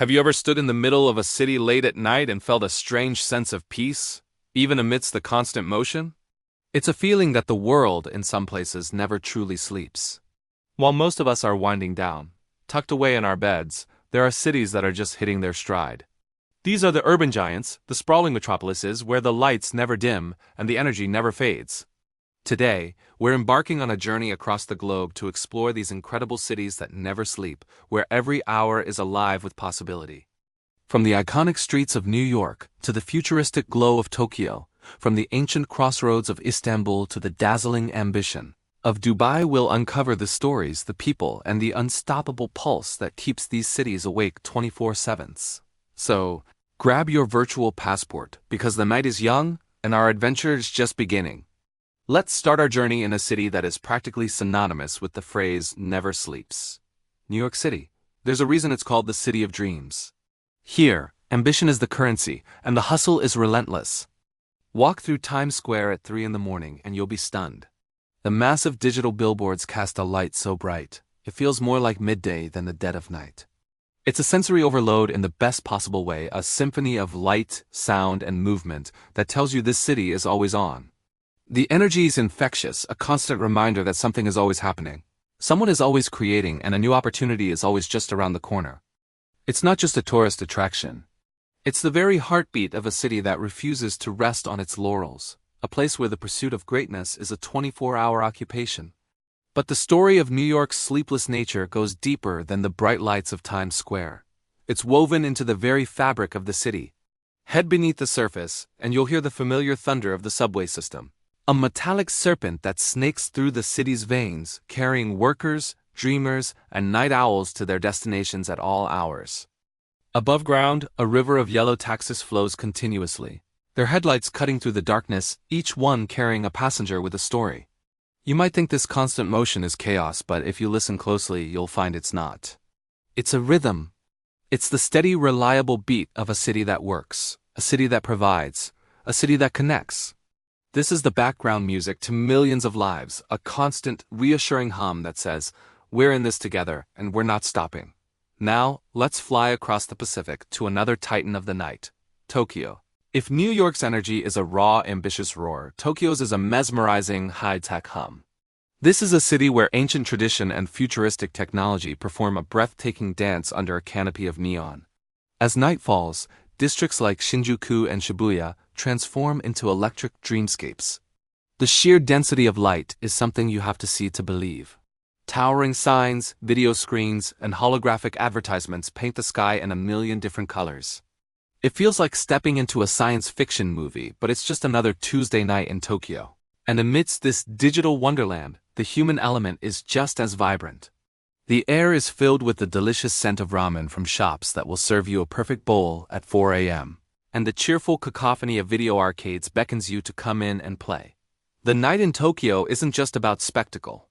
Have you ever stood in the middle of a city late at night and felt a strange sense of peace, even amidst the constant motion? It's a feeling that the world, in some places, never truly sleeps. While most of us are winding down, tucked away in our beds, there are cities that are just hitting their stride. These are the urban giants, the sprawling metropolises where the lights never dim and the energy never fades. Today, we're embarking on a journey across the globe to explore these incredible cities that never sleep, where every hour is alive with possibility. From the iconic streets of New York to the futuristic glow of Tokyo, from the ancient crossroads of Istanbul to the dazzling ambition of Dubai, we'll uncover the stories, the people, and the unstoppable pulse that keeps these cities awake 24/7. So, grab your virtual passport, because the night is young and our adventure is just beginning. Let's start our journey in a city that is practically synonymous with the phrase never sleeps. New York City. There's a reason it's called the City of Dreams. Here, ambition is the currency, and the hustle is relentless. Walk through Times Square at 3 in the morning and you'll be stunned. The massive digital billboards cast a light so bright, it feels more like midday than the dead of night. It's a sensory overload in the best possible way, a symphony of light, sound, and movement that tells you this city is always on. The energy is infectious, a constant reminder that something is always happening. Someone is always creating, and a new opportunity is always just around the corner. It's not just a tourist attraction. It's the very heartbeat of a city that refuses to rest on its laurels, a place where the pursuit of greatness is a 24-hour occupation. But the story of New York's sleepless nature goes deeper than the bright lights of Times Square. It's woven into the very fabric of the city. Head beneath the surface, and you'll hear the familiar thunder of the subway system. A metallic serpent that snakes through the city's veins, carrying workers, dreamers, and night owls to their destinations at all hours. Above ground, a river of yellow taxis flows continuously, their headlights cutting through the darkness, each one carrying a passenger with a story. You might think this constant motion is chaos, but if you listen closely, you'll find it's not. It's a rhythm. It's the steady, reliable beat of a city that works, a city that provides, a city that connects. This is the background music to millions of lives, a constant, reassuring hum that says, we're in this together, and we're not stopping. Now, let's fly across the Pacific to another titan of the night, Tokyo. If New York's energy is a raw, ambitious roar, Tokyo's is a mesmerizing, high-tech hum. This is a city where ancient tradition and futuristic technology perform a breathtaking dance under a canopy of neon. As night falls, districts like Shinjuku and Shibuya transform into electric dreamscapes. The sheer density of light is something you have to see to believe. Towering signs, video screens, and holographic advertisements paint the sky in a million different colors. It feels like stepping into a science fiction movie, but it's just another Tuesday night in Tokyo. And amidst this digital wonderland, the human element is just as vibrant. The air is filled with the delicious scent of ramen from shops that will serve you a perfect bowl at 4 a.m. And the cheerful cacophony of video arcades beckons you to come in and play. The night in Tokyo isn't just about spectacle.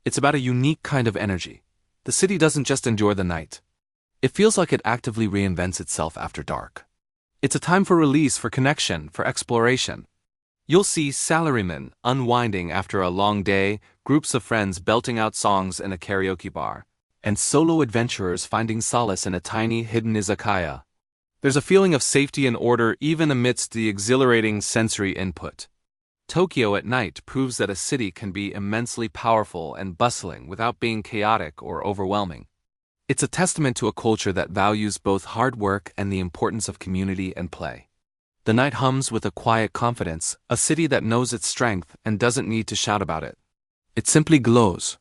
It's about a unique kind of energy. The city doesn't just enjoy the night. It feels like it actively reinvents itself after dark. It's a time for release, for connection, for exploration. You'll see salarymen unwinding after a long day, groups of friends belting out songs in a karaoke bar, and solo adventurers finding solace in a tiny, hidden izakaya. There's a feeling of safety and order even amidst the exhilarating sensory input. Tokyo at night proves that a city can be immensely powerful and bustling without being chaotic or overwhelming. It's a testament to a culture that values both hard work and the importance of community and play. The night hums with a quiet confidence, a city that knows its strength and doesn't need to shout about it. It simply glows.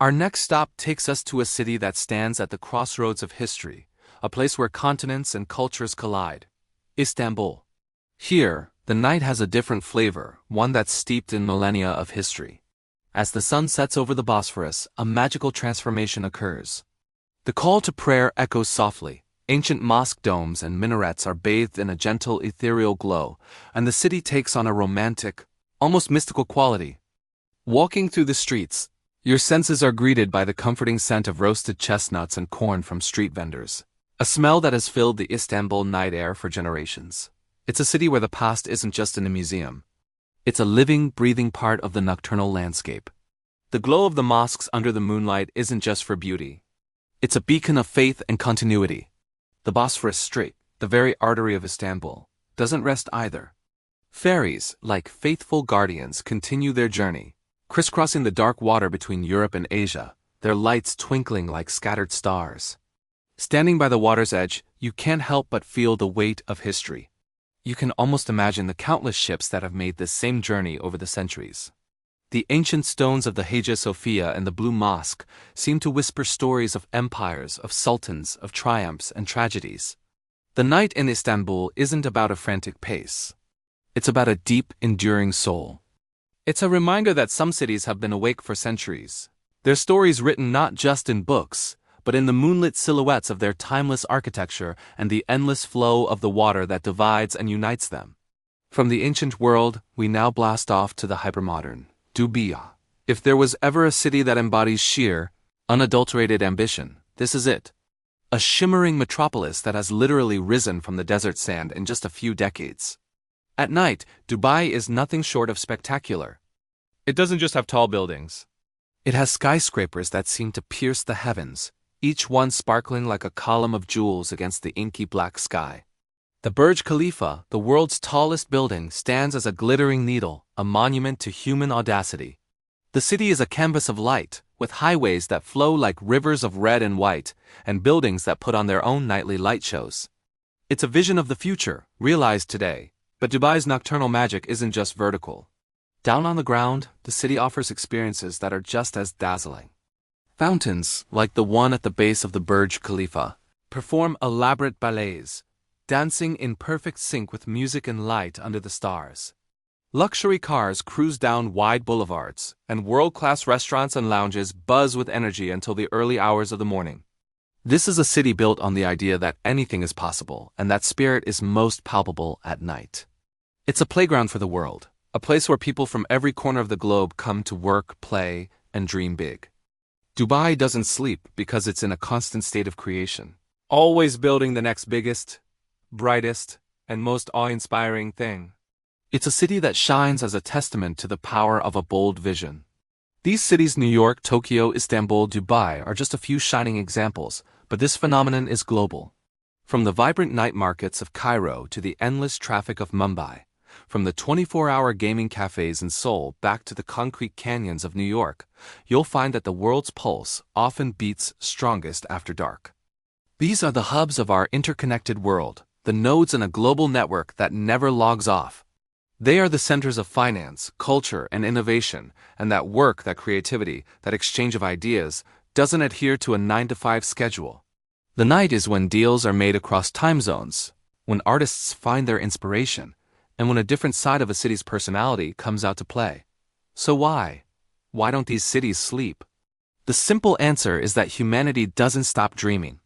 Our next stop takes us to a city that stands at the crossroads of history, a place where continents and cultures collide. Istanbul. Here, the night has a different flavor, one that's steeped in millennia of history. As the sun sets over the Bosphorus, a magical transformation occurs. The call to prayer echoes softly. Ancient mosque domes and minarets are bathed in a gentle, ethereal glow, and the city takes on a romantic, almost mystical quality. Walking through the streets, your senses are greeted by the comforting scent of roasted chestnuts and corn from street vendors, a smell that has filled the Istanbul night air for generations. It's a city where the past isn't just in a museum. It's a living, breathing part of the nocturnal landscape. The glow of the mosques under the moonlight isn't just for beauty. It's a beacon of faith and continuity. The Bosphorus Strait, the very artery of Istanbul, doesn't rest either. Ferries, like faithful guardians, continue their journey, crisscrossing the dark water between Europe and Asia, their lights twinkling like scattered stars. Standing by the water's edge, you can't help but feel the weight of history. You can almost imagine the countless ships that have made this same journey over the centuries. The ancient stones of the Hagia Sophia and the Blue Mosque seem to whisper stories of empires, of sultans, of triumphs and tragedies. The night in Istanbul isn't about a frantic pace. It's about a deep, enduring soul. It's a reminder that some cities have been awake for centuries. Their stories written not just in books, but in the moonlit silhouettes of their timeless architecture and the endless flow of the water that divides and unites them. From the ancient world, we now blast off to the hypermodern. Dubai. If there was ever a city that embodies sheer, unadulterated ambition, this is it. A shimmering metropolis that has literally risen from the desert sand in just a few decades. At night, Dubai is nothing short of spectacular. It doesn't just have tall buildings. It has skyscrapers that seem to pierce the heavens, each one sparkling like a column of jewels against the inky black sky. The Burj Khalifa, the world's tallest building, stands as a glittering needle, a monument to human audacity. The city is a canvas of light, with highways that flow like rivers of red and white, and buildings that put on their own nightly light shows. It's a vision of the future, realized today, but Dubai's nocturnal magic isn't just vertical. Down on the ground, the city offers experiences that are just as dazzling. Fountains, like the one at the base of the Burj Khalifa, perform elaborate ballets, dancing in perfect sync with music and light under the stars. Luxury cars cruise down wide boulevards, and world-class restaurants and lounges buzz with energy until the early hours of the morning. This is a city built on the idea that anything is possible, and that spirit is most palpable at night. It's a playground for the world, a place where people from every corner of the globe come to work, play, and dream big. Dubai doesn't sleep because it's in a constant state of creation, always building the next biggest, brightest, and most awe-inspiring thing. It's a city that shines as a testament to the power of a bold vision. These cities, New York, Tokyo, Istanbul, Dubai, are just a few shining examples, but this phenomenon is global. From the vibrant night markets of Cairo to the endless traffic of Mumbai, from the 24-hour gaming cafes in Seoul back to the concrete canyons of New York, you'll find that the world's pulse often beats strongest after dark. These are the hubs of our interconnected world, the nodes in a global network that never logs off. They are the centers of finance, culture, and innovation, and that work, that creativity, that exchange of ideas doesn't adhere to a 9-to-5 schedule. The night is when deals are made across time zones, when artists find their inspiration, and when a different side of a city's personality comes out to play. So why? Why don't these cities sleep? The simple answer is that humanity doesn't stop dreaming.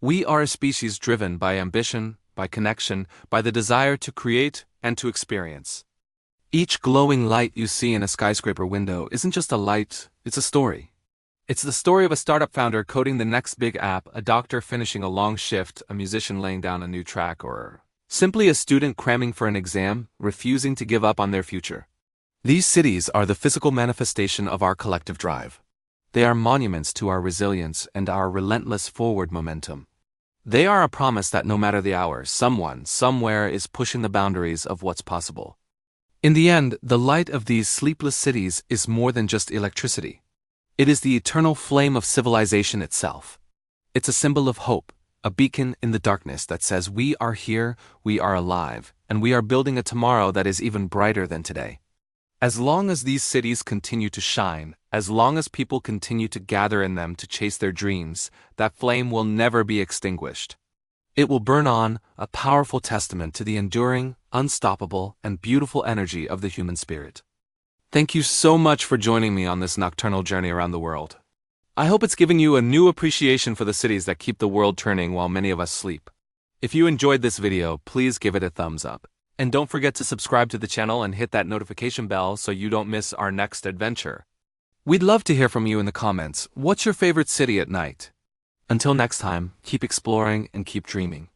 We are a species driven by ambition, by connection, by the desire to create and to experience. Each glowing light you see in a skyscraper window isn't just a light, it's a story. It's the story of a startup founder coding the next big app, a doctor finishing a long shift, a musician laying down a new track, or simply a student cramming for an exam, refusing to give up on their future. These cities are the physical manifestation of our collective drive. They are monuments to our resilience and our relentless forward momentum. They are a promise that no matter the hour, someone, somewhere is pushing the boundaries of what's possible. In the end, the light of these sleepless cities is more than just electricity. It is the eternal flame of civilization itself. It's a symbol of hope, a beacon in the darkness that says we are here, we are alive, and we are building a tomorrow that is even brighter than today. As long as these cities continue to shine, as long as people continue to gather in them to chase their dreams, that flame will never be extinguished. It will burn on, a powerful testament to the enduring, unstoppable, and beautiful energy of the human spirit. Thank you so much for joining me on this nocturnal journey around the world. I hope it's given you a new appreciation for the cities that keep the world turning while many of us sleep. If you enjoyed this video, please give it a thumbs up. And don't forget to subscribe to the channel and hit that notification bell so you don't miss our next adventure. We'd love to hear from you in the comments. What's your favorite city at night? Until next time, keep exploring and keep dreaming.